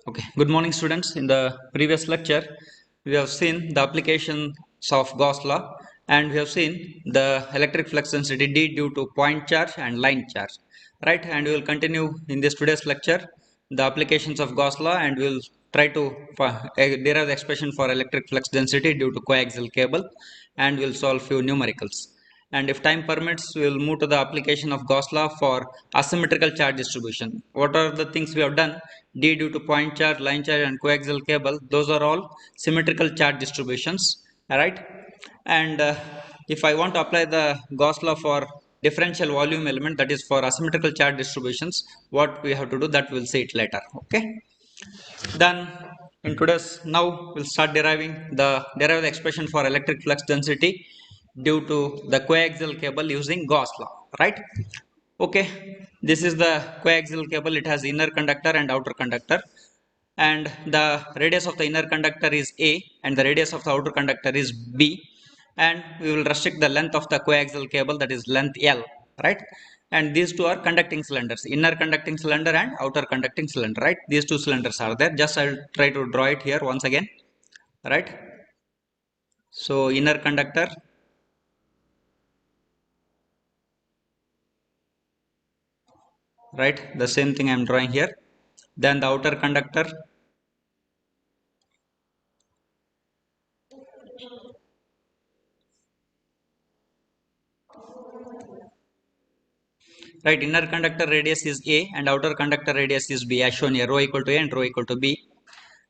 Okay, good morning students. In the previous lecture, we have seen the applications of Gauss law and we have seen the electric flux density D due to point charge and line charge, right? And we will continue in this today's lecture the applications of Gauss law and we will try to derive the expression for electric flux density due to coaxial cable and we will solve few numericals. And if time permits, we will move to the application of Gauss law for asymmetrical charge distribution. What are the things we have done? D due to point charge, line charge and coaxial cable, those are all symmetrical charge distributions, alright? And if I want to apply the Gauss law for differential volume element, that is for asymmetrical charge distributions, what we have to do, that we'll see it later, okay? Then in today's, now we'll start derive the expression for electric flux density due to the coaxial cable using Gauss law, right? Okay, this is the coaxial cable. It has inner conductor and outer conductor, and the radius of the inner conductor is A and the radius of the outer conductor is B, and we will restrict the length of the coaxial cable, that is length L, right? And these two are conducting cylinders, inner conducting cylinder and outer conducting cylinder, right? These two cylinders are there. Just I'll try to draw it here once again, right? So inner conductor, right? The same thing I'm drawing here. Then the outer conductor, right? Inner conductor radius is A and outer conductor radius is B, as shown here, rho equal to A and rho equal to B,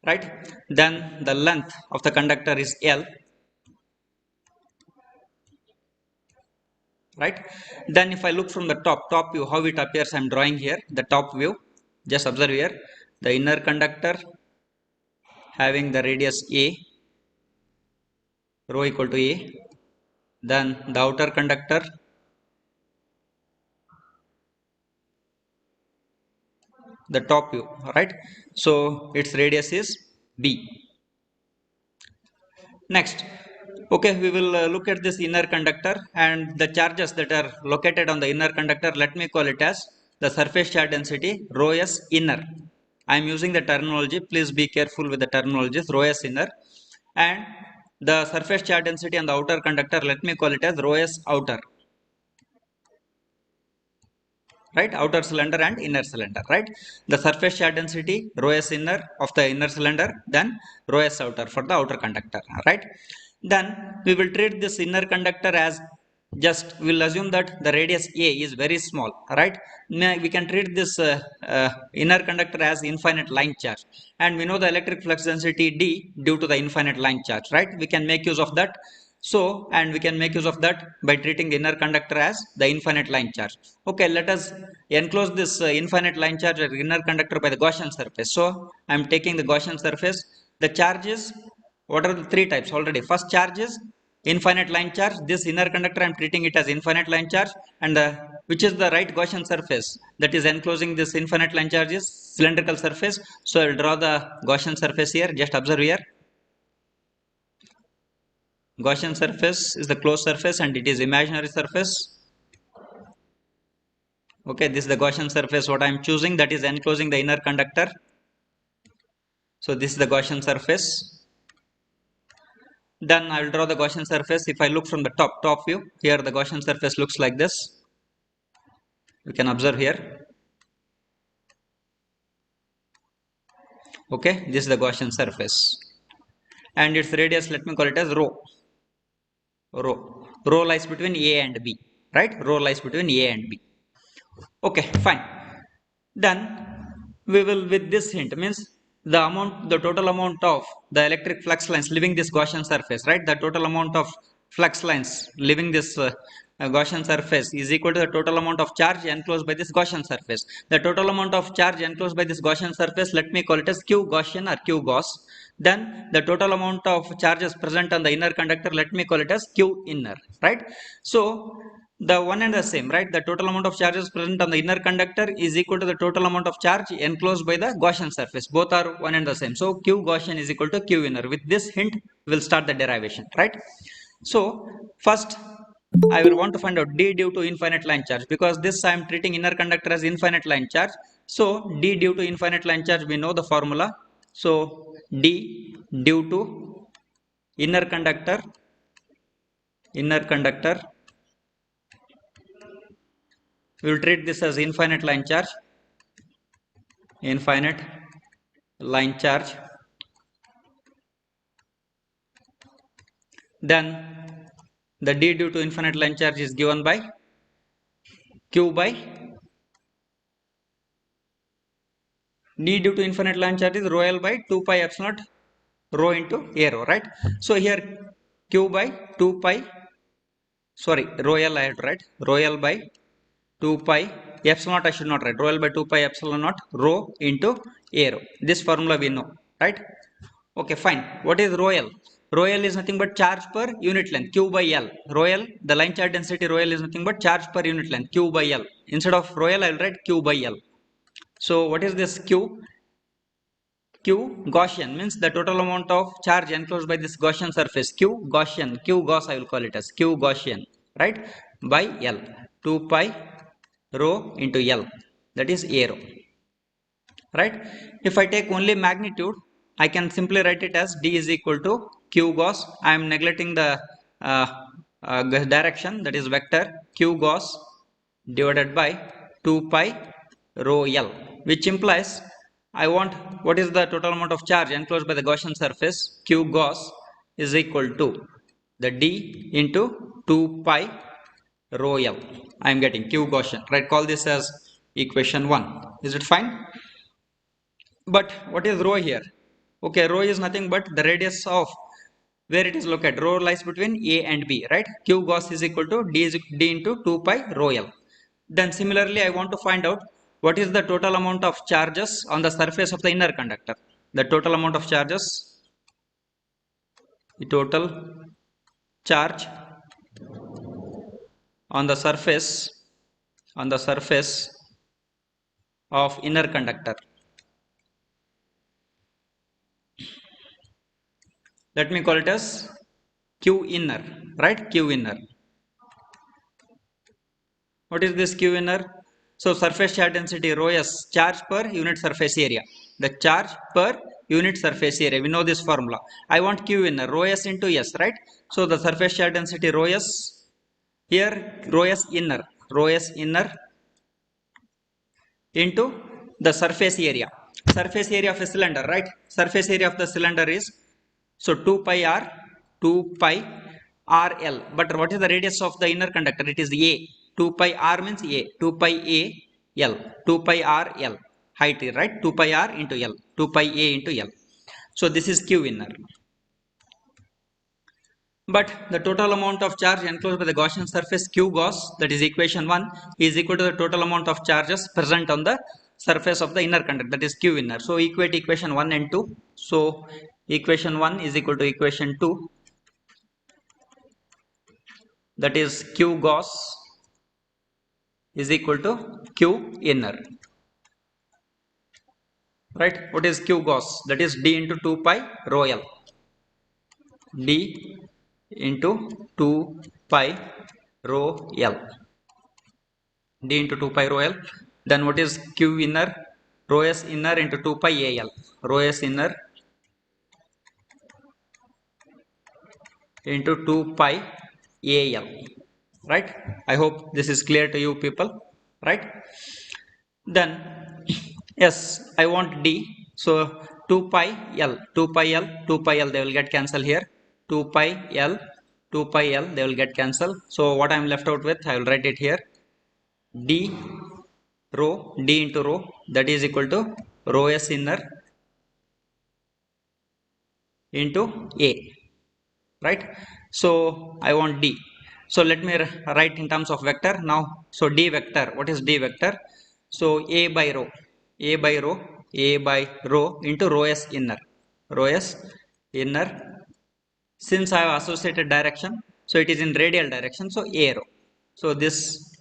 right? Then the length of the conductor is L, right? Then if I look from the top view, how it appears, I'm drawing here the top view. Just observe here, the inner conductor having the radius A, rho equal to A. Then the outer conductor, the top view, right? So its radius is B. Next, okay, we will look at this inner conductor and the charges that are located on the inner conductor. Let me call it as the surface charge density rho s inner. I am using the terminology, please be careful with the terminologies. Rho s inner, and the surface charge density on the outer conductor, let me call it as rho s outer, right? Outer cylinder and inner cylinder, right? The surface charge density rho s inner of the inner cylinder, then rho s outer for the outer conductor, right? Then we will treat this inner conductor as, just we'll assume that the radius A is very small, right? Now we can treat this inner conductor as infinite line charge, and we know the electric flux density D due to the infinite line charge, right? We can make use of that. So, and we can make use of that by treating the inner conductor as the infinite line charge. Okay, let us enclose this infinite line charge or inner conductor by the Gaussian surface. So I am taking the Gaussian surface. The charges, what are the three types already? First charge is infinite line charge. This inner conductor I am treating it as infinite line charge, and which is the right Gaussian surface that is enclosing this infinite line charge is cylindrical surface. So I will draw the Gaussian surface here. Just observe here. Gaussian surface is the closed surface and it is imaginary surface. Okay, this is the Gaussian surface what I am choosing, that is enclosing the inner conductor. So this is the Gaussian surface. Then I will draw the Gaussian surface. If I look from the top view, here the Gaussian surface looks like this. You can observe here. Okay, this is the Gaussian surface. And its radius, let me call it as rho. Rho lies between A and B, right? Rho lies between A and B. Okay, fine. Then we will, with this hint, means the total amount of the electric flux lines leaving this Gaussian surface, right? The total amount of flux lines leaving this Gaussian surface is equal to the total amount of charge enclosed by this Gaussian surface. The total amount of charge enclosed by this Gaussian surface, let me call it as Q Gaussian or Q Gauss. Then the total amount of charges present on the inner conductor, let me call it as Q inner, right? So the one and the same, right? The total amount of charges present on the inner conductor is equal to the total amount of charge enclosed by the Gaussian surface. Both are one and the same. So Q Gaussian is equal to Q inner. With this hint, we'll start the derivation, right? So first, I will want to find out D due to infinite line charge, because this I am treating inner conductor as infinite line charge. So D due to infinite line charge, we know the formula. So D due to inner conductor, we will treat this as infinite line charge, infinite line charge. Then the D due to infinite line charge is given by Q by D due to infinite line charge is rho L by 2 pi epsilon naught rho into A rho, right? So here Q by 2 pi, sorry, rho L I had to write, rho L by 2 pi epsilon naught I should not write, rho L by 2 pi epsilon naught rho into A rho. This formula we know, right? Okay, fine. What is rho L? Rho L is nothing but charge per unit length, Q by L. Rho L, the line charge density rho L is nothing but charge per unit length, Q by L. Instead of rho L, I will write Q by L. So what is this Q? Q Gaussian means the total amount of charge enclosed by this Gaussian surface. Q Gaussian, Q Gauss I will call it as Q Gaussian, right? By L, 2 pi rho into L, that is A rho, right? If I take only magnitude, I can simply write it as D is equal to Q Gauss. I am neglecting the direction, that is vector, Q Gauss divided by 2 pi rho L, which implies I want what is the total amount of charge enclosed by the Gaussian surface. Q Gauss is equal to the D into 2 pi rho L. I am getting Q Gaussian, right? Call this as equation 1. Is it fine? But what is rho here? Okay, rho is nothing but the radius of where it is located. Rho lies between A and B, right? Q Gauss is equal to D into 2 pi rho L. Then similarly, I want to find out what is the total amount of charges on the surface of the inner conductor. The total amount of charges, the total charge on the surface, of inner conductor. Let me call it as Q inner, right? Q inner. What is this Q inner? So surface charge density rho S, charge per unit surface area. The charge per unit surface area. We know this formula. I want Q inner, rho S into S, right? So the surface charge density rho S, here rho S inner into the surface area. Surface area of a cylinder, right? Surface area of the cylinder is, so 2 pi R, 2 pi RL. But what is the radius of the inner conductor? It is A. 2 pi R means A. 2 pi A L. 2 pi R L. Height, right? 2 pi R into L. 2 pi A into L. So this is Q inner. But the total amount of charge enclosed by the Gaussian surface Q Gauss, that is equation 1, is equal to the total amount of charges present on the surface of the inner conductor, that is Q inner. So equate equation 1 and 2. So equation 1 is equal to equation 2, that is Q Gauss is equal to Q inner. Right? What is Q Gauss? That is D into 2 pi rho L. D into 2 pi rho L. D into 2 pi rho L. Then what is Q inner? Rho S inner into 2 pi AL. Rho S inner into 2 pi AL. Right? I hope this is clear to you people. Right? Then yes, I want D. So 2 pi L, 2 pi L, 2 pi L, they will get cancelled here. 2 pi L, 2 pi L, they will get cancelled. So what I am left out with, I will write it here. D rho, D into rho, that is equal to rho S inner into A, right? So I want D. So let me write in terms of vector now. So D vector, what is D vector? So A by rho, A by rho, A by rho into rho S inner, rho S inner. Since I have associated direction, so it is in radial direction, so A rho. So this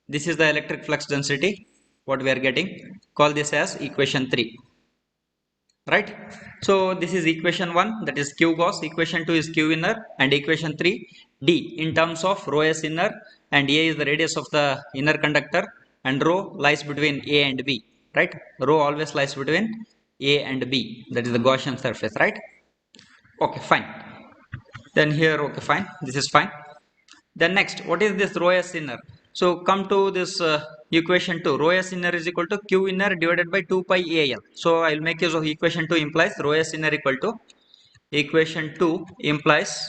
is the electric flux density, what we are getting. Call this as equation 3. Right? So this is equation 1, that is Q Gauss, equation 2 is Q inner, and equation 3 D in terms of rho S inner, and A is the radius of the inner conductor, and rho lies between A and B, right? Rho always lies between A and B, that is the Gaussian surface, right? Okay, fine. Then here, okay, fine, this is fine. Then next, what is this rho s inner? So come to this equation 2. Rho s inner is equal to q inner divided by 2 pi al. So I will make use of equation 2 implies rho s inner equal to equation 2 implies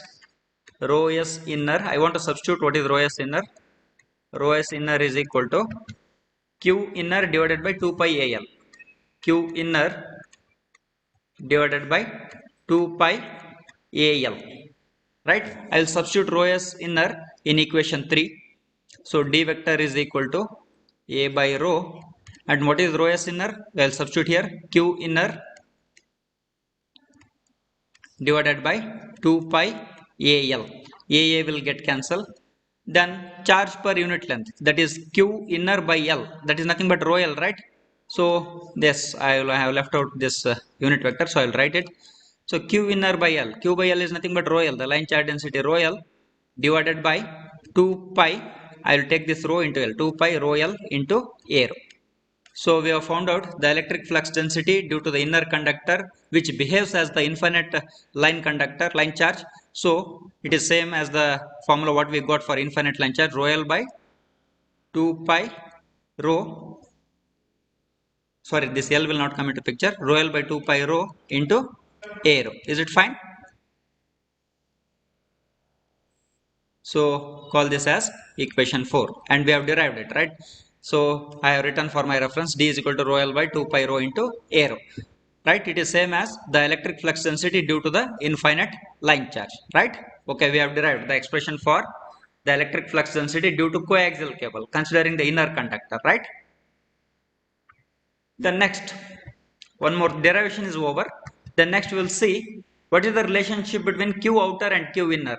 rho s inner. I want to substitute what is rho s inner. Rho s inner is equal to q inner divided by 2 pi al. Q inner divided by 2 pi al. Right? I will substitute rho s inner in equation 3. So D vector is equal to A by rho, and what is rho s inner? I will substitute here Q inner divided by 2 pi AL. AA will get cancelled. Then charge per unit length, that is Q inner by L, that is nothing but rho L, right? So this I have left out this unit vector, so I will write it. So Q inner by L, Q by L is nothing but rho L, the line charge density rho L divided by 2 pi, I will take this rho into L, 2 pi rho L into A rho. So we have found out the electric flux density due to the inner conductor, which behaves as the infinite line conductor, line charge. So it is same as the formula what we got for infinite line charge, rho L by 2 pi rho, sorry, this L will not come into picture, rho L by 2 pi rho into A rho. Is it fine? So call this as equation 4, and we have derived it, right? So I have written for my reference D is equal to rho L by 2 pi rho into A rho, right? It is same as the electric flux density due to the infinite line charge, right? Okay, we have derived the expression for the electric flux density due to coaxial cable considering the inner conductor, right? The next, one more derivation is over. Then next we will see what is the relationship between Q outer and Q inner.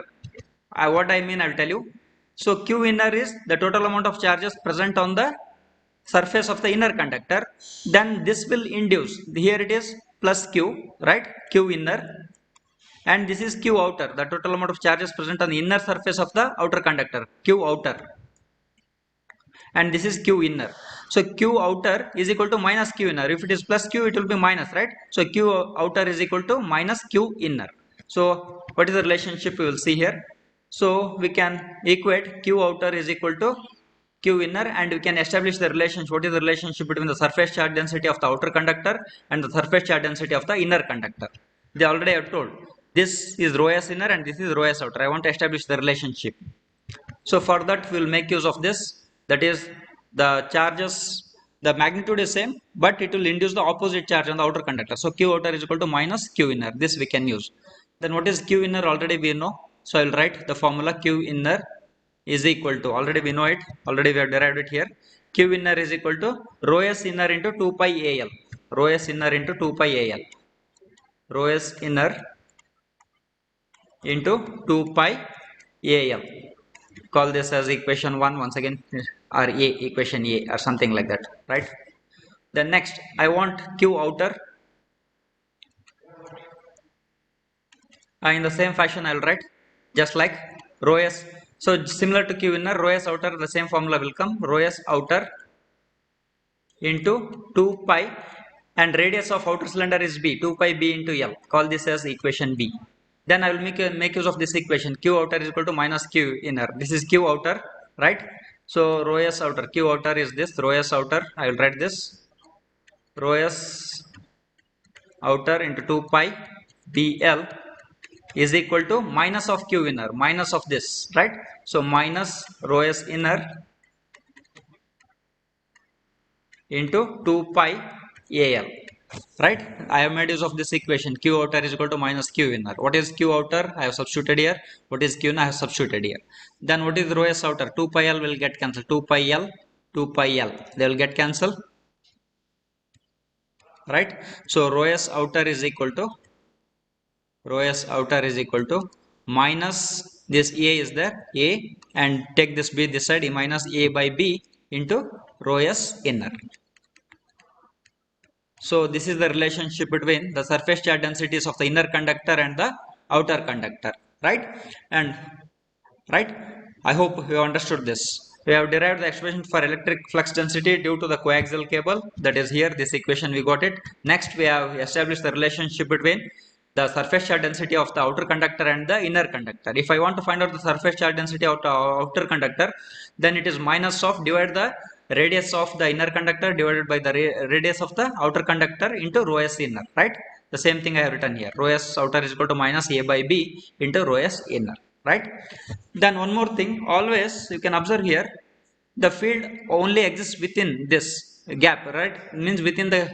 What I mean, I will tell you. So Q inner is the total amount of charges present on the surface of the inner conductor. Then this will induce, here it is plus Q, right? Q inner, and this is Q outer, the total amount of charges present on the inner surface of the outer conductor, Q outer, and this is Q inner. So Q outer is equal to minus Q inner. If it is plus Q, it will be minus, right? So Q outer is equal to minus Q inner. So what is the relationship we will see here? So we can equate Q outer is equal to Q inner, and we can establish the relationship. What is the relationship between the surface charge density of the outer conductor and the surface charge density of the inner conductor? They already have told this is rho s inner and this is rho s outer. I want to establish the relationship. So for that we will make use of this, that is the charges, the magnitude is same, but it will induce the opposite charge on the outer conductor. So Q outer is equal to minus Q inner, this we can use. Then what is Q inner? Already we know, so I will write the formula Q inner is equal to, already we know it, already we have derived it here. Q inner is equal to rho s inner into 2 pi AL, rho s inner into 2 pi AL, rho s inner into 2 pi AL. Call this as equation 1 once again, or A, equation A or something like that, right? Then next I want Q outer. In the same fashion I will write just like rho s. So similar to Q inner, rho s outer, the same formula will come, rho s outer into 2 pi, and radius of outer cylinder is B, 2 pi B into L. Call this as equation B. Then I will make use of this equation, Q outer is equal to minus Q inner. This is Q outer, right? So rho s outer, Q outer is this, rho s outer, I will write this, rho s outer into 2 pi BL is equal to minus of Q inner, minus of this, right? So minus rho s inner into 2 pi AL, right? I have made use of this equation, Q outer is equal to minus Q inner. What is Q outer? I have substituted here. What is Q inner? I have substituted here. Then what is rho s outer? 2 pi L will get cancelled, 2 pi L, 2 pi L, they will get cancelled, right? So rho s outer is equal to, rho s outer is equal to minus this A is there, A, and take this B this side, minus A by B into rho s inner. So this is the relationship between the surface charge densities of the inner conductor and the outer conductor, right? And right, I hope you understood this. We have derived the expression for electric flux density due to the coaxial cable. That is here, this equation we got it. Next, we have established the relationship between the surface charge density of the outer conductor and the inner conductor. If I want to find out the surface charge density of the outer conductor, then it is minus of divide the radius of the inner conductor divided by the radius of the outer conductor into rho s inner, right? The same thing I have written here. Rho s outer is equal to minus a by b into rho s inner, right? Then one more thing, always you can observe here, the field only exists within this gap, right? Means within the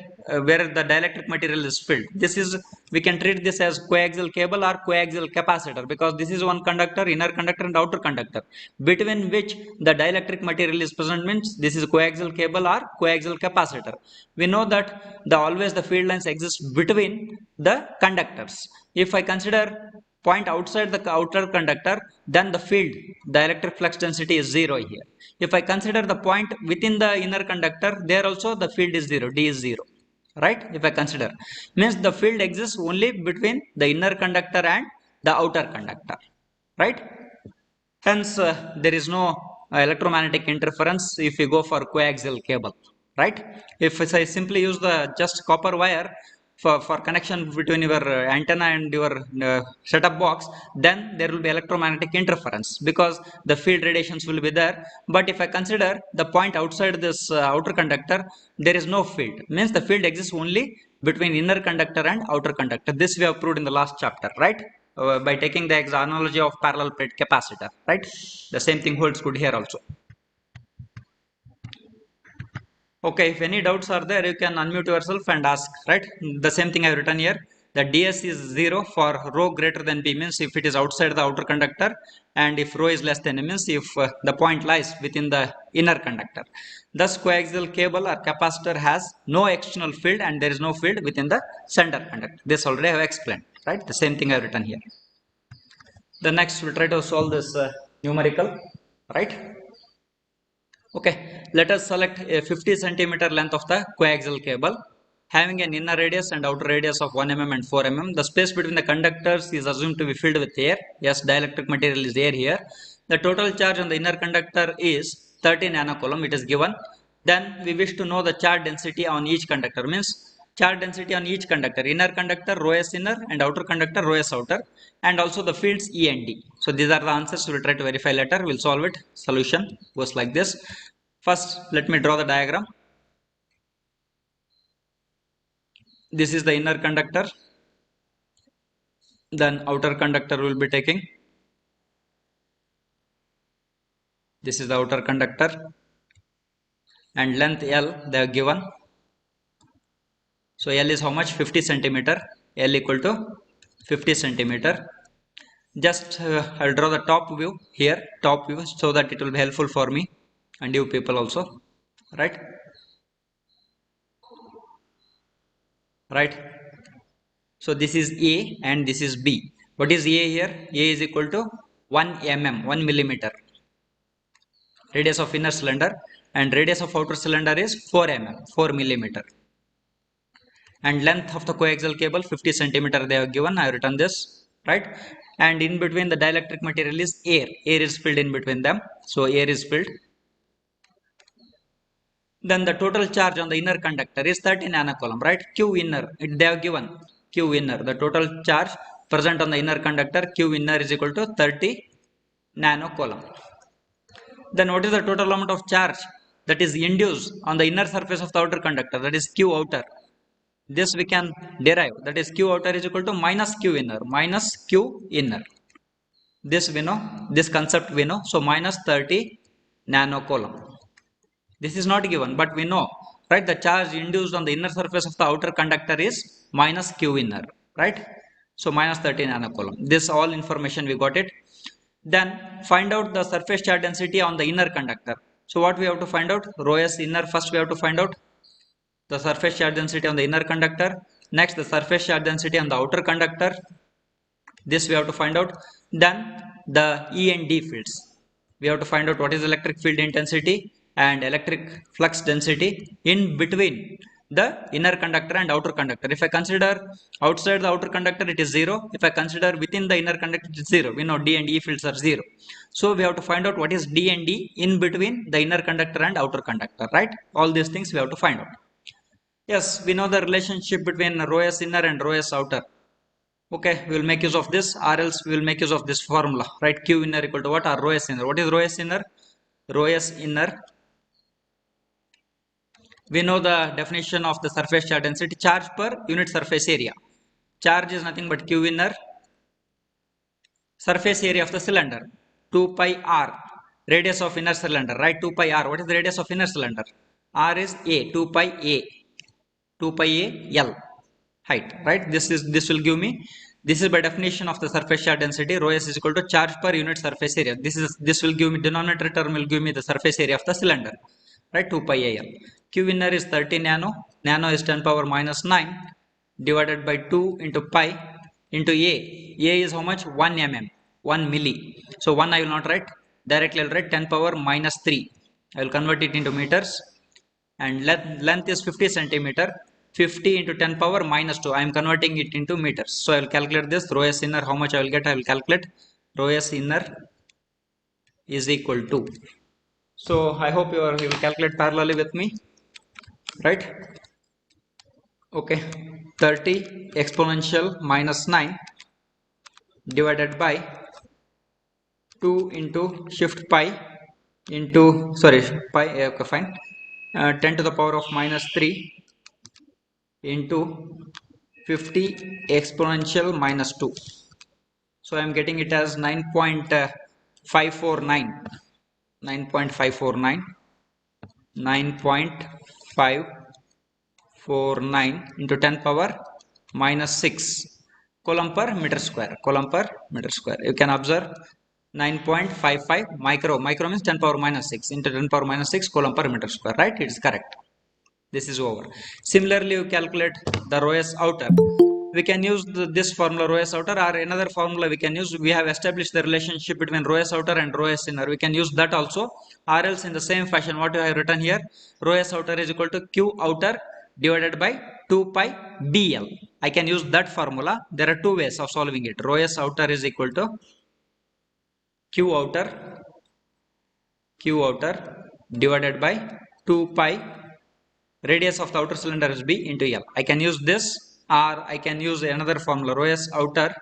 where the dielectric material is filled. This is, we can treat this as coaxial cable or coaxial capacitor, because this is one conductor, inner conductor and outer conductor, between which the dielectric material is present, means this is coaxial cable or coaxial capacitor. We know that the always the field lines exist between the conductors. If I consider point outside the outer conductor, then the field, the electric flux density is 0 here. If I consider the point within the inner conductor, there also the field is 0, D is 0, right? If I consider, means the field exists only between the inner conductor and the outer conductor, right? Hence, there is no electromagnetic interference if you go for coaxial cable, right? If I simply use the just copper wire for connection between your antenna and your setup box, then there will be electromagnetic interference because the field radiations will be there. But if I consider the point outside this outer conductor, there is no field. Means the field exists only between inner conductor and outer conductor. This we have proved in the last chapter, right? By taking the analogy of parallel plate capacitor, right? The same thing holds good here also. Okay, if any doubts are there, you can unmute yourself and ask, right? The same thing I have written here. The ds is 0 for rho greater than b, means if it is outside the outer conductor, and if rho is less than, means if the point lies within the inner conductor. Thus, coaxial cable or capacitor has no external field and there is no field within the center conductor. This already I have explained, right? The same thing I have written here. The next we'll try to solve this numerical, right? Okay, let us select a 50 centimeter length of the coaxial cable having an inner radius and outer radius of 1 mm and 4 mm. The space between the conductors is assumed to be filled with air. Yes, dielectric material is air here. The total charge on the inner conductor is 30 nanocoulomb. It is given. Then we wish to know the charge density on each conductor, means charge density on each conductor, inner conductor rho s inner and outer conductor rho s outer, and also the fields E and D. So these are the answers. We will try to verify later. We will solve it. Solution goes like this. First, let me draw the diagram. This is the inner conductor. Then outer conductor will be taking. This is the outer conductor. And length L they are given. So L is how much? 50 centimeter. L equal to 50 centimeter. Just I'll draw the top view here, top view, so that it will be helpful for me and you people also, right? Right. So this is A and this is B. What is A here? A is equal to 1 mm, 1 millimeter. Radius of inner cylinder, and radius of outer cylinder is 4 mm, 4 millimeter. And length of the coaxial cable 50 centimeter they have given. I have written this, right? And in between the dielectric material is air. Air is filled in between them. So air is filled. Then the total charge on the inner conductor is 30 nanocoulomb, right? Q inner, they have given Q inner. The total charge present on the inner conductor Q inner is equal to 30 nanocoulomb. Then what is the total amount of charge that is induced on the inner surface of the outer conductor, that is Q outer? This we can derive, that is Q outer is equal to minus Q inner, minus Q inner. This we know, this concept we know. So minus 30 nanocoulomb. This is not given, but we know, right? The charge induced on the inner surface of the outer conductor is minus Q inner, right? So minus 30 nanocoulomb. This all information we got it. Then find out the surface charge density on the inner conductor. So what we have to find out? Rho s inner first we have to find out. The surface charge density on the inner conductor. Next the surface charge density on the outer conductor. This we have to find out. Then the E and D fields. We have to find out what is electric field intensity and electric flux density in between the inner conductor and outer conductor. If I consider outside the outer conductor, it is 0. If I consider within the inner conductor, it is 0. We know D and E fields are 0. So we have to find out what is D and E in between the inner conductor and outer conductor, right? All these things we have to find out. Yes, we know the relationship between rho s inner and rho s outer. Okay, we will make use of this, or else we will make use of this formula, right? Q inner equal to what? Or rho s inner. What is rho s inner? Rho s inner, we know the definition of the surface charge density, charge per unit surface area. Charge is nothing but Q inner, surface area of the cylinder, 2 pi r, radius of inner cylinder, right? 2 pi r. What is the radius of inner cylinder? R is a, 2 pi a, 2 pi a l height, right? This will give me, this is by definition of the surface charge density. Rho s is equal to charge per unit surface area. This will give me, denominator term will give me the surface area of the cylinder, right? 2 pi a l. Q inner is 30 nano. Nano is 10 power minus 9 divided by 2 into pi into a. A is how much? 1 mm, 1 milli. So 1 I will not write directly. I will write 10 power minus 3. I will convert it into meters, and length is 50 centimeter. 50 into 10 power minus 2. I am converting it into meters. So I will calculate this. Rho s inner, how much I will get? I will calculate. Rho s inner is equal to. So I hope you will calculate parallelly with me, right? Okay, 30 exponential minus 9 divided by 2 into shift pi into, sorry, pi, okay, fine, 10 to the power of minus 3 into 50 exponential minus 2. So I am getting it as 9.549, 9.549, 9.549 into 10 power minus 6 coulomb per meter square, coulomb per meter square. You can observe 9.55 micro means 10 power minus 6 into 10 power minus 6 coulomb per meter square, right? It is correct. This is over. Similarly, you calculate the rho s outer. We can use this formula rho s outer, or another formula we can use. We have established the relationship between rho s outer and rho s inner. We can use that also, or else in the same fashion what I have written here, rho s outer is equal to Q outer divided by 2 pi bl. I can use that formula. There are two ways of solving it. Rho s outer is equal to Q outer divided by 2 pi, radius of the outer cylinder is b into l. I can use this, or I can use another formula. Rho s outer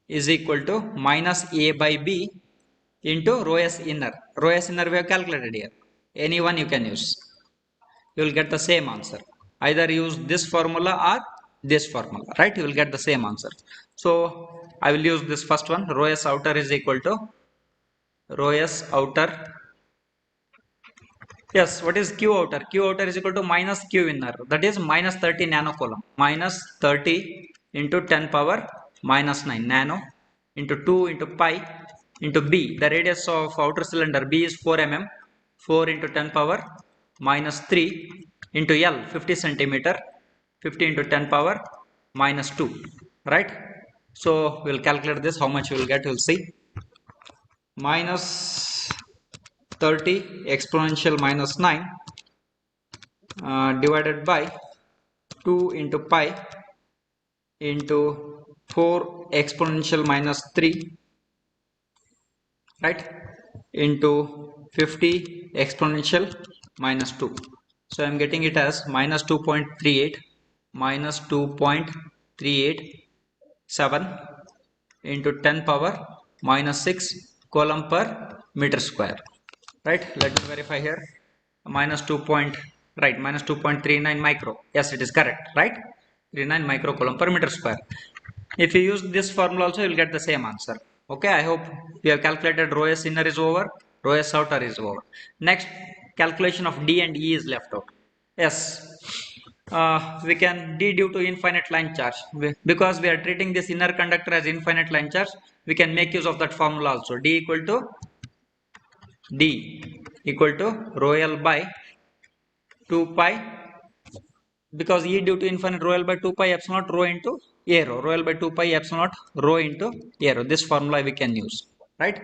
is equal to minus a by b into rho s inner. Rho s inner we have calculated here. Any one you can use. You will get the same answer. Either use this formula or this formula, right? You will get the same answer. So I will use this first one. Rho s outer is equal to rho s outer. Yes, what is Q outer? Q outer is equal to minus Q inner. That is minus 30 nano coulomb. Minus 30 into 10 power minus 9 nano into 2 into pi into B. The radius of outer cylinder B is 4 mm. 4 into 10 power minus 3 into L 50 centimeter. 50 into 10 power minus 2. Right? So we will calculate this. How much we will get? We will see. Minus 30 exponential minus 9 divided by 2 into pi into 4 exponential minus 3, right, into 50 exponential minus 2. So I am getting it as minus 2.38 minus 2.387 into 10 power minus 6 coulomb per meter square, right? Let me verify here. Minus 2 point, right, minus 2.39 micro. Yes, it is correct, right? 39 micro coulomb per meter square. If you use this formula also, you will get the same answer. Okay, I hope you have calculated. Rho s inner is over, rho s outer is over. Next, calculation of D and E is left out. Yes, we can D due to infinite line charge. Because we are treating this inner conductor as infinite line charge, we can make use of that formula also. D equal to rho L by 2 pi, because E due to infinite rho L by 2 pi epsilon naught rho into a rho. Rho L by 2 pi epsilon naught rho into a rho. This formula we can use, right?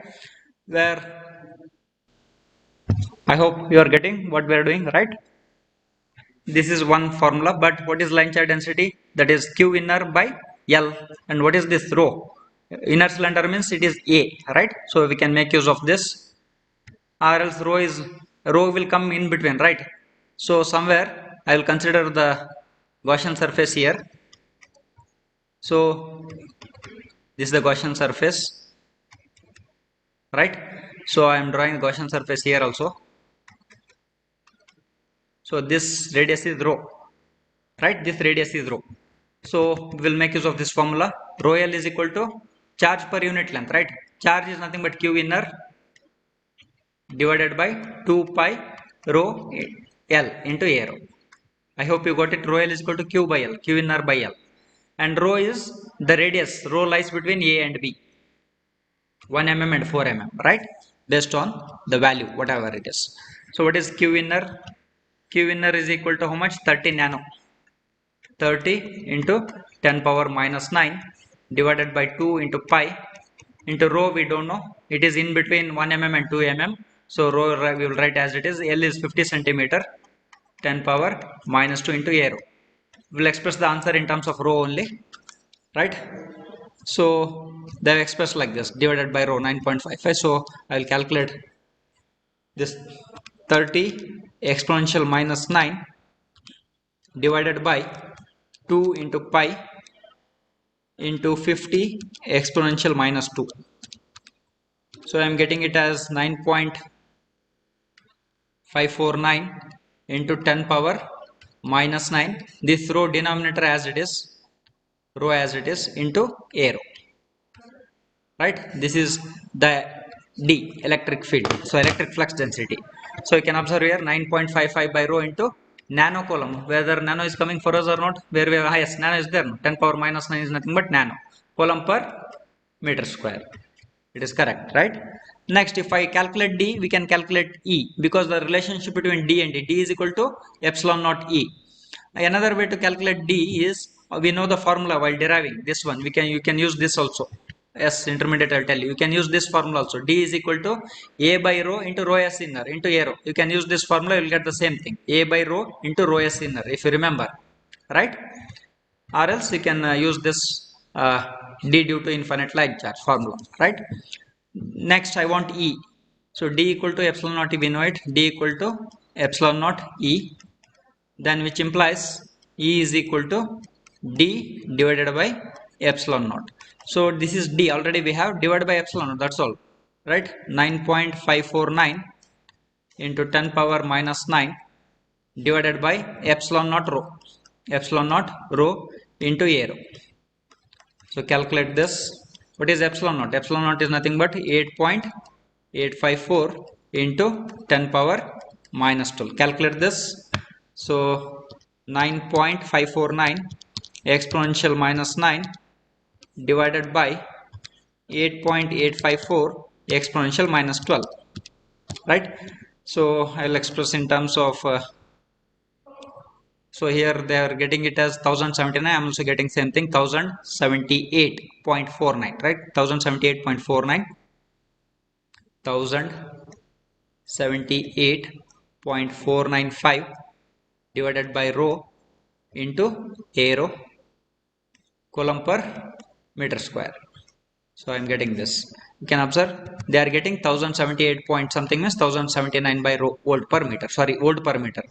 Where I hope you are getting what we are doing, right? this is one formula, but what is line charge density? That is q inner by L. And what is this rho? Inner cylinder means it is A, right? So we can make use of this, or else rho will come in between, right? So somewhere I will consider the Gaussian surface here. So this is the Gaussian surface, right? So I am drawing Gaussian surface here also. So this radius is rho, right? This radius is rho. So we will make use of this formula. Rho L is equal to charge per unit length, right? Charge is nothing but q inner divided by 2 pi rho L into A rho. I hope you got it. Rho L is equal to q by L, q inner by L. And rho is the radius. Rho lies between A and B, 1 mm and 4 mm, right? Based on the value, whatever it is. So what is q inner? Q inner is equal to how much? 30 nano. 30 into 10 power minus 9 divided by 2 into pi into rho. We don't know, it is in between 1 mm and 2 mm. So rho we will write as it is. L is 50 centimeter, 10 power minus 2 into A rho. We will express the answer in terms of rho only, right? So they have expressed like this, divided by rho 9.55. So I will calculate this 30 exponential minus 9 divided by 2 into pi into 50 exponential minus 2. So I am getting it as 9.549 into 10 power minus 9. This rho denominator as it is, rho as it is, into A rho, right? This is the D, electric field. So electric flux density. So you can observe here 9.55 by rho into nano coulomb. Whether nano is coming for us or not, where we have highest nano is there. 10 power minus 9 is nothing but nano coulomb per meter square. It is correct, right? Next, if I calculate D, we can calculate E, because the relationship between D and D is equal to epsilon naught E. Another way to calculate D is, we know the formula while deriving this one. You can use this also. Yes, intermediate I'll tell you. You can use this formula also. D is equal to A by rho into rho S inner into A rho. You can use this formula, you will get the same thing. A by rho into rho S inner, if you remember, right? Or else you can use this D due to infinite line charge formula, right? Next I want E. So D equal to epsilon naught E, we know it. D equal to epsilon naught E, then which implies E is equal to D divided by epsilon naught. So this is D already we have, divided by epsilon naught, that's all, right? 9.549 into 10 power minus 9 divided by epsilon naught rho, epsilon naught rho into A rho. So calculate this. What is epsilon naught? Epsilon naught is nothing but 8.854 into 10 power minus 12. Calculate this. So 9.549 exponential minus 9 divided by 8.854 exponential minus 12, right? So I'll express in terms of so here they are getting it as 1079. I'm also getting same thing, 1078.49, right? 1078.49, 1078.495 divided by rho into A rho coulomb per meter square. So I am getting this. You can observe they are getting 1078 point something means 1079 by volt per meter. Sorry, volt per meter,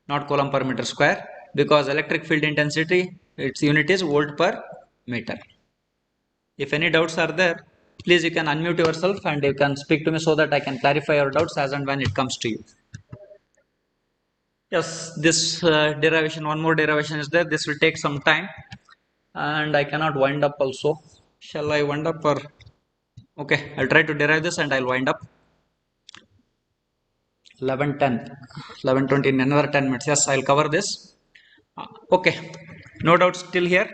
not coulomb per meter square, because electric field intensity, its unit is volt per meter. If any doubts are there, please you can unmute yourself and you can speak to me so that I can clarify your doubts as and when it comes to you. Yes, this derivation, one more derivation is there. This will take some time and I cannot wind up also. Shall I wind up or? Okay, I'll try to derive this and I'll wind up. 11:10, 11:20, in another 10 minutes. Yes, I'll cover this. Okay, no doubts till here.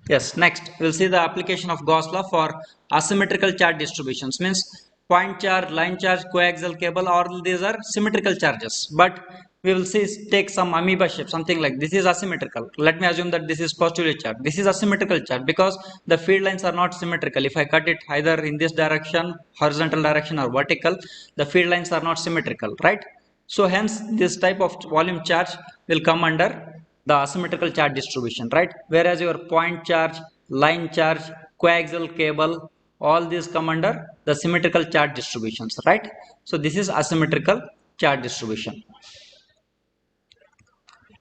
Yes, next we'll see the application of Gauss law for asymmetrical charge distributions. Means point charge, line charge, coaxial cable, all these are symmetrical charges, but we will see take some amoeba shape, something like this is asymmetrical. Let me assume that this is positively charged. This is asymmetrical charge because the field lines are not symmetrical. If I cut it either in this direction, horizontal direction, or vertical, the field lines are not symmetrical, right? So hence this type of volume charge will come under the asymmetrical charge distribution, right? Whereas your point charge, line charge, coaxial cable, all these come under the symmetrical charge distributions, right? So this is asymmetrical charge distribution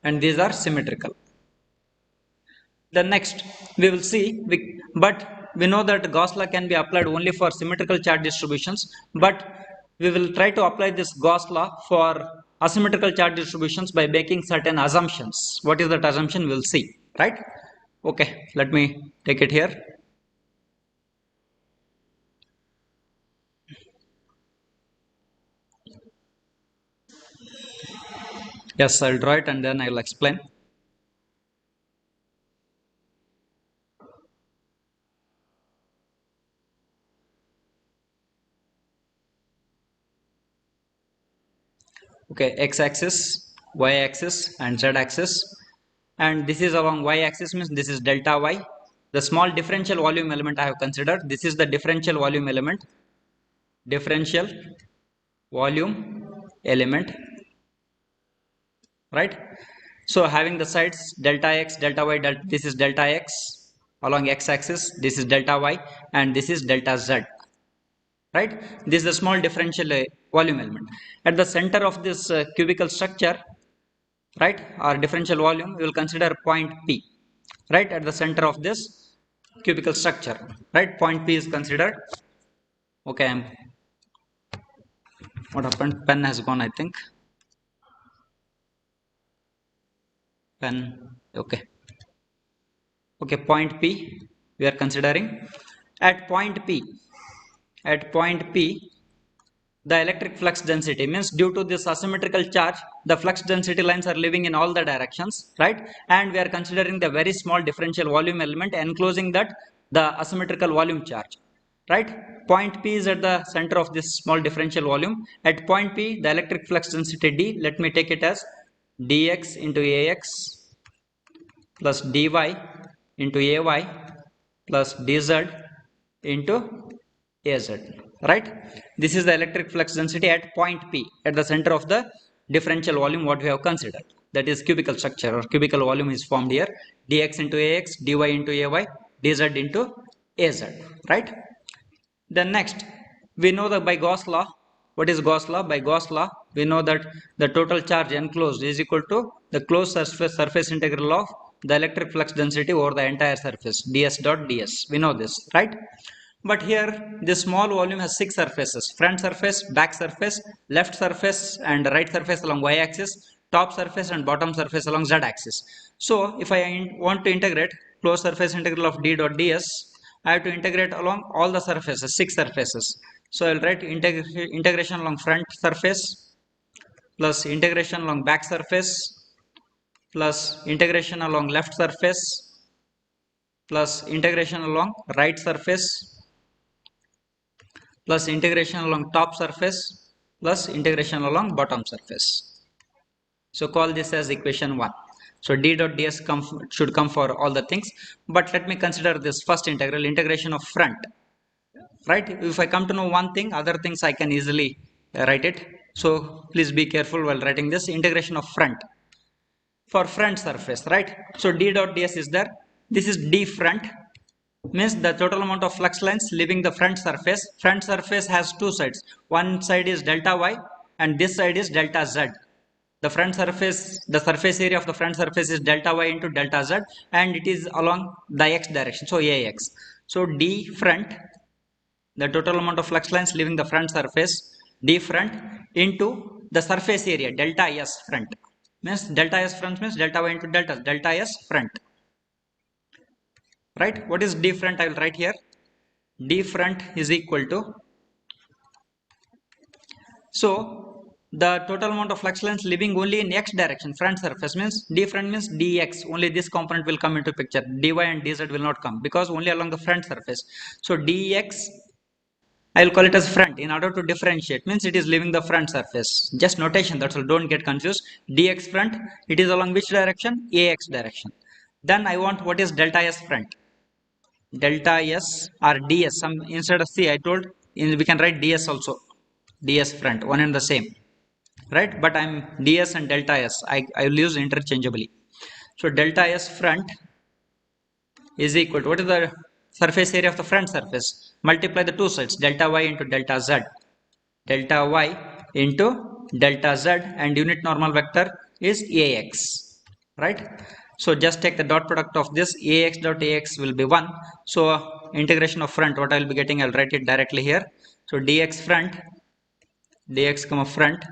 and these are symmetrical. The next we will see, but we know that Gauss law can be applied only for symmetrical charge distributions, but we will try to apply this Gauss law for asymmetrical charge distributions by making certain assumptions. What is that assumption? We'll see, right? Okay, let me take it here. Yes, I'll draw it and then I'll explain. Okay, x-axis, y-axis and z-axis, and this is along y-axis means this is delta y. The small differential volume element I have considered, this is the differential volume element, differential volume element, right? So having the sides delta x, delta y, this is delta x along x-axis, this is delta y and this is delta z, right? This is a small differential volume element. At the center of this cubical structure, right, or differential volume, we will consider point P, right, at the center of this cubical structure, right? Point P is considered. Okay, what happened? Pen has gone, I think. Pen. Okay. Okay, point P we are considering. At point P, the electric flux density means due to this asymmetrical charge, the flux density lines are living in all the directions, right? And we are considering the very small differential volume element enclosing that the asymmetrical volume charge, right? Point P is at the center of this small differential volume. At point P, the electric flux density D, let me take it as dx into ax plus dy into ay plus dz into az, right? This is the electric flux density at point P, at the center of the differential volume what we have considered, that is cubical structure or cubical volume is formed here, dx into ax, dy into ay, dz into az, right? Then next, we know that by Gauss law, what is Gauss law? By Gauss law, we know that the total charge enclosed is equal to the closed surface integral of the electric flux density over the entire surface, ds dot ds. We know this, right? But here, this small volume has 6 surfaces: front surface, back surface, left surface and right surface along y-axis, top surface and bottom surface along z-axis. So, if I want to integrate closed surface integral of d dot ds, I have to integrate along all the surfaces, 6 surfaces. So, I will write integration along front surface plus integration along back surface plus integration along left surface plus integration along right surface plus integration along top surface plus integration along bottom surface. So call this as equation 1. So d dot ds should come for all the things, but let me consider this first integral, integration of front, right? If I come to know one thing, other things I can easily write it. So please be careful while writing this integration of front for front surface, right? So d dot ds is there. This is d front, means the total amount of flux lines leaving the front surface. Front surface has two sides. One side is delta y and this side is delta z. The front surface, the surface area of the front surface is delta y into delta z and it is along the x direction, so ax. So d front, the total amount of flux lines leaving the front surface, d front, into the surface area delta s front, means delta s front means delta y into delta s front, right? What is d front? I will write here. D front is equal to, so the total amount of flux lines leaving only in x direction, front surface, means d front means dx, only this component will come into picture, dy and dz will not come because only along the front surface. So dx, I will call it as front in order to differentiate, means it is leaving the front surface, just notation, that's all, don't get confused. Dx front, it is along which direction? Ax direction. Then I want what is delta s front, delta s or ds, some instead of c I told we can write ds also, ds front, one and the same. right? But I'm ds and delta s. I will use interchangeably. So delta s front is equal to, what is the surface area of the front surface? Multiply the two sides, delta y into delta z. Delta y into delta z, and unit normal vector is ax, right? So just take the dot product of this, ax dot ax will be 1. So integration of front, what I will be getting, I'll write it directly here. So dx front, dx comma front,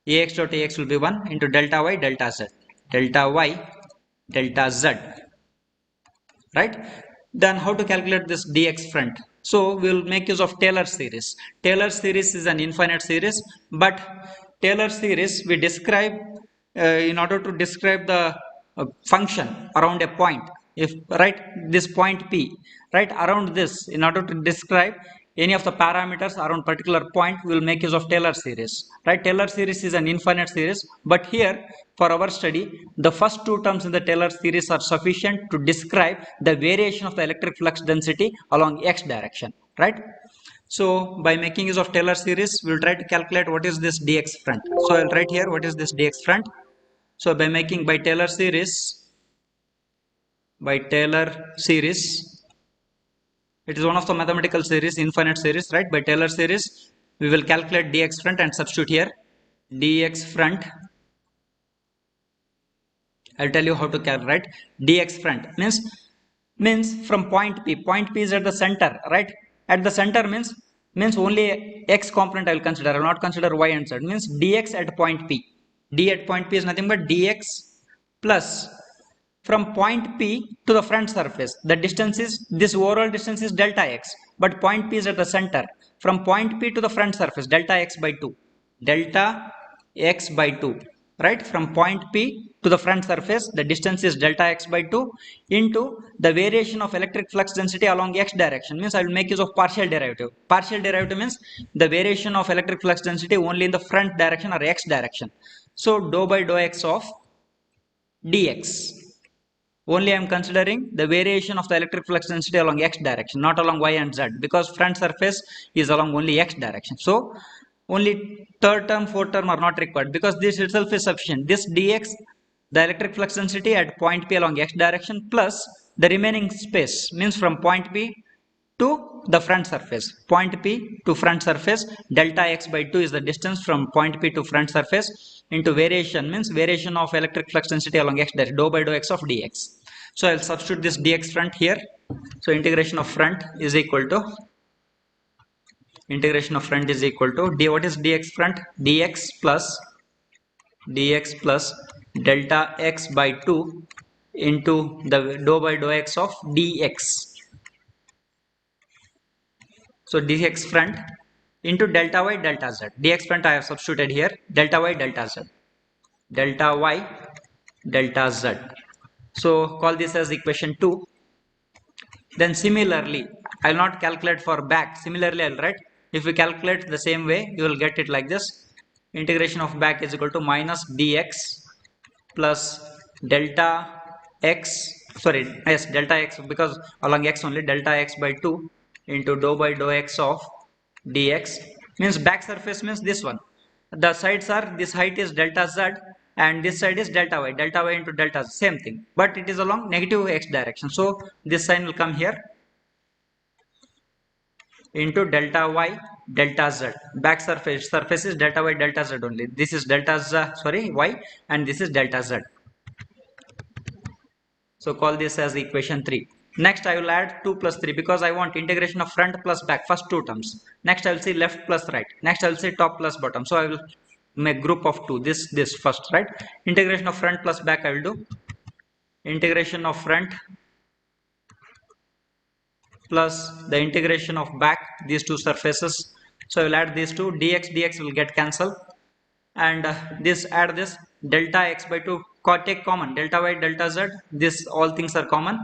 ax dot ax will be 1 into delta y delta z, delta y delta z, right? Then how to calculate this dx front? So we will make use of Taylor series. Taylor series is an infinite series, but Taylor series we describe in order to describe the function around a point. If, right, this point P, right, around this, in order to describe any of the parameters around particular point, we will make use of Taylor series, right? Taylor series is an infinite series, but here for our study, the first two terms in the Taylor series are sufficient to describe the variation of the electric flux density along x direction, right? So by making use of Taylor series, we will try to calculate what is this dx front. So I'll write here what is this dx front. So by Taylor series, it is one of the mathematical series, infinite series, right? By Taylor series, we will calculate dx front and substitute here. Dx front, I'll tell you how to calculate. Dx front means from point P. Point P is at the center, right? At the center means only x component I will consider. I will not consider y and z. Means dx at point P. D at point P is nothing but dx plus from point P to the front surface. The distance is, this overall distance is delta x, but point P is at the center. From point P to the front surface, delta x by 2. Delta x by 2, right? From point P to the front surface, the distance is delta x by 2 into the variation of electric flux density along x direction. Means I will make use of partial derivative. Partial derivative means the variation of electric flux density only in the front direction or x direction. So dou by dou x of dx. Only I am considering the variation of the electric flux density along x direction, not along y and z, because front surface is along only x direction. So only third term, fourth term are not required, because this itself is sufficient. This dx, the electric flux density at point P along x direction, plus the remaining space, means from point P to the front surface. Point P to front surface, delta x by 2 is the distance from point P to front surface, into variation, means variation of electric flux density along x direction, dou by dou x of dx. So I'll substitute this dx front here. So integration of front is equal to d. What is dx front? dx plus delta x by 2 into the dou by dou x of dx. So dx front into delta y delta z. Dx front I have substituted here, delta y delta z. Delta y delta z. So call this as equation 2. Then similarly, I will not calculate for back. Similarly, I will write, if we calculate the same way, you will get it like this. Integration of back is equal to minus dx plus delta x, delta x, because along x only, delta x by 2 into dou by dou x of dx. Means back surface means this one. The sides are, this height is delta z and this side is delta y into delta z, same thing, but it is along negative x direction. So this sign will come here into delta y delta z. Back surface is delta y delta z only. This is delta z, y, and this is delta z. So call this as equation 3. Next I will add 2 plus 3, because I want integration of front plus back, first two terms. Next I will see left plus right. Next I will see top plus bottom. So I will make group of 2. This first, right? Integration of front plus back I will do. Integration of front plus the integration of back, these two surfaces. So I will add these two. Dx will get cancelled, and add this delta x by 2, take common, delta y delta z, this all things are common,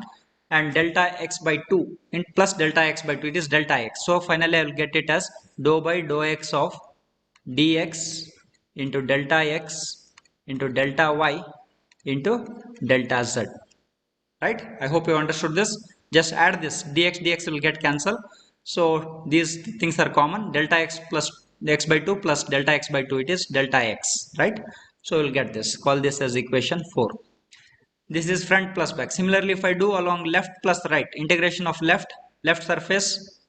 and delta x by 2 in plus delta x by 2, it is delta x. So finally I will get it as dou by dou x of dx into delta x into delta y into delta z, right? I hope you understood this. Just add this, dx will get cancelled, so these things are common. Delta x plus x by 2 plus delta x by 2, it is delta x, right? So we'll get this, call this as equation 4. This is front plus back. Similarly, if I do along left plus right, integration of left surface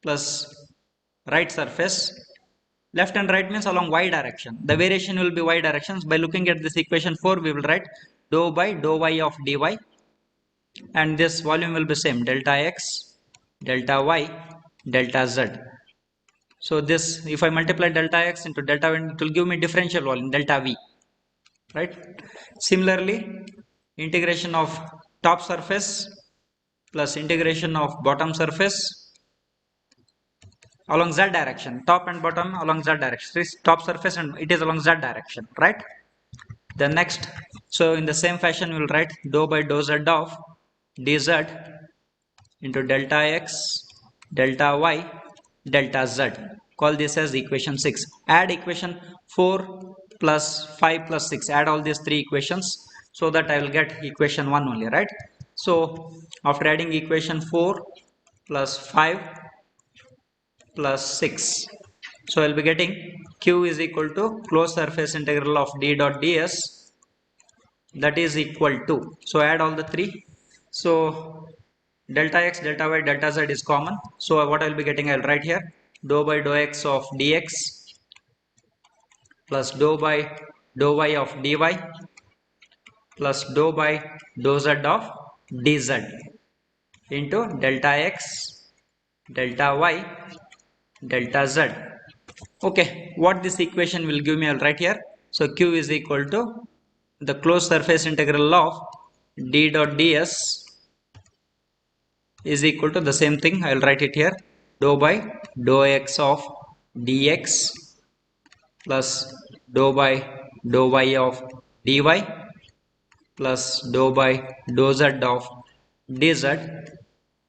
plus right surface. Left and right means along y direction. The variation will be y directions. By looking at this equation 4, we will write dou by dou y of dy, and this volume will be same, delta x, delta y, delta z. So this, if I multiply delta x into delta y, it will give me differential volume, delta v, right? Similarly, integration of top surface plus integration of bottom surface along z direction, top and bottom along z direction. This top surface and it is along z direction, right? The next, so in the same fashion we will write dou by dou z of dz into delta x, delta y, delta z. Call this as equation 6. Add equation 4 plus 5 plus 6. Add all these three equations so that I will get equation 1 only, right? So after adding equation 4 plus 5 plus 6, so I'll be getting q is equal to closed surface integral of d dot ds, that is equal to, so add all the three. So delta x, delta y, delta z is common, so what I'll be getting, I'll write here dou by dou x of dx plus dou by dou y of dy plus dou by dou z of dz into delta x, delta y, delta z. Okay, what this equation will give me, I'll write here. So q is equal to the closed surface integral of d dot ds is equal to the same thing, I will write it here, dou by dou x of dx plus dou by dou y of dy plus dou by dou z of dz.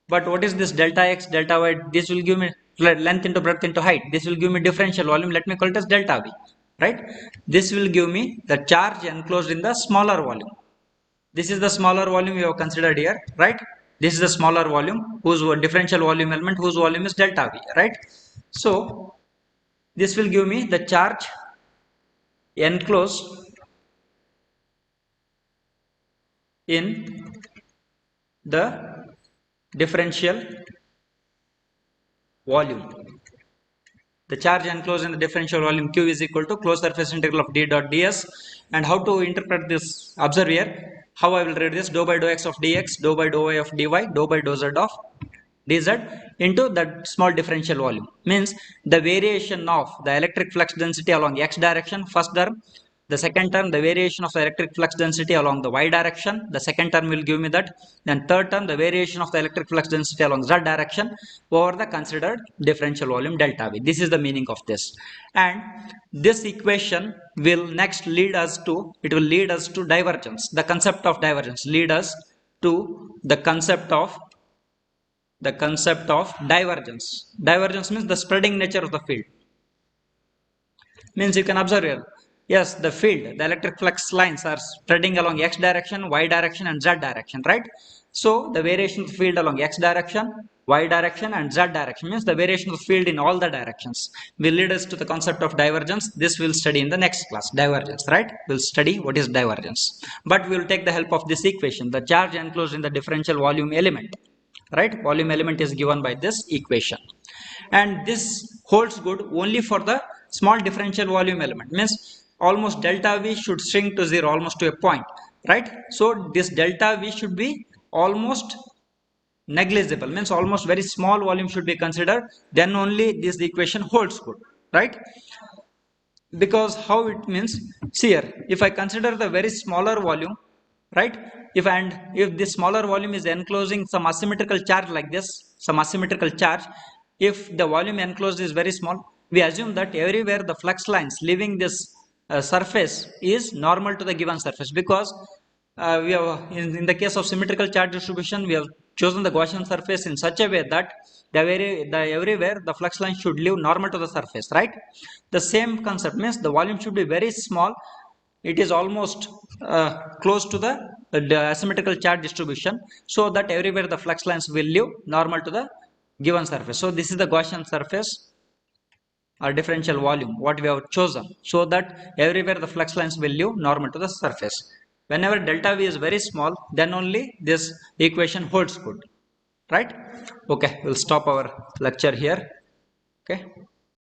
But what is this delta x, delta y? This will give me length into breadth into height. This will give me differential volume. Let me call it as delta v, right? This will give me the charge enclosed in the smaller volume. This is the smaller volume we have considered here, right? This is the smaller volume whose differential volume element whose volume is delta v, right? So this will give me the charge enclosed in the differential volume. The charge enclosed in the differential volume q is equal to closed surface integral of d dot ds. And how to interpret this? Observe here how I will write this: dou by dou x of dx, dou by dou y of dy, dou by dou z of dz into that small differential volume. Means the variation of the electric flux density along x direction, first term. The second term, the variation of the electric flux density along the y direction. The second term will give me that. Then third term, the variation of the electric flux density along z direction over the considered differential volume delta v. This is the meaning of this. And this equation will next lead us to, it will lead us to divergence. The concept of divergence lead us to the concept of divergence. Divergence means the spreading nature of the field. Means you can observe here. Yes, the field, the electric flux lines are spreading along x direction, y direction and z direction, right? So the variation of the field along x direction, y direction and z direction means the variation of the field in all the directions will lead us to the concept of divergence. This we'll study in the next class, divergence, right? We'll study what is divergence. But we will take the help of this equation, the charge enclosed in the differential volume element, right? Volume element is given by this equation. And this holds good only for the small differential volume element, means almost delta v should shrink to 0, almost to a point, right? So this delta v should be almost negligible, means almost very small volume should be considered, then only this equation holds good, right? Because how it means, see here, if I consider the very smaller volume, right, if this smaller volume is enclosing some asymmetrical charge like this, some asymmetrical charge, if the volume enclosed is very small, we assume that everywhere the flux lines leaving this surface is normal to the given surface, because we have in the case of symmetrical charge distribution, we have chosen the Gaussian surface in such a way that everywhere the flux line should leave normal to the surface, right? The same concept means the volume should be very small, it is almost close to the asymmetrical charge distribution, so that everywhere the flux lines will leave normal to the given surface. So this is the Gaussian surface, or differential volume what we have chosen, so that everywhere the flux lines will leave normal to the surface. Whenever delta V is very small, then only this equation holds good, right? Okay, we'll stop our lecture here. Okay.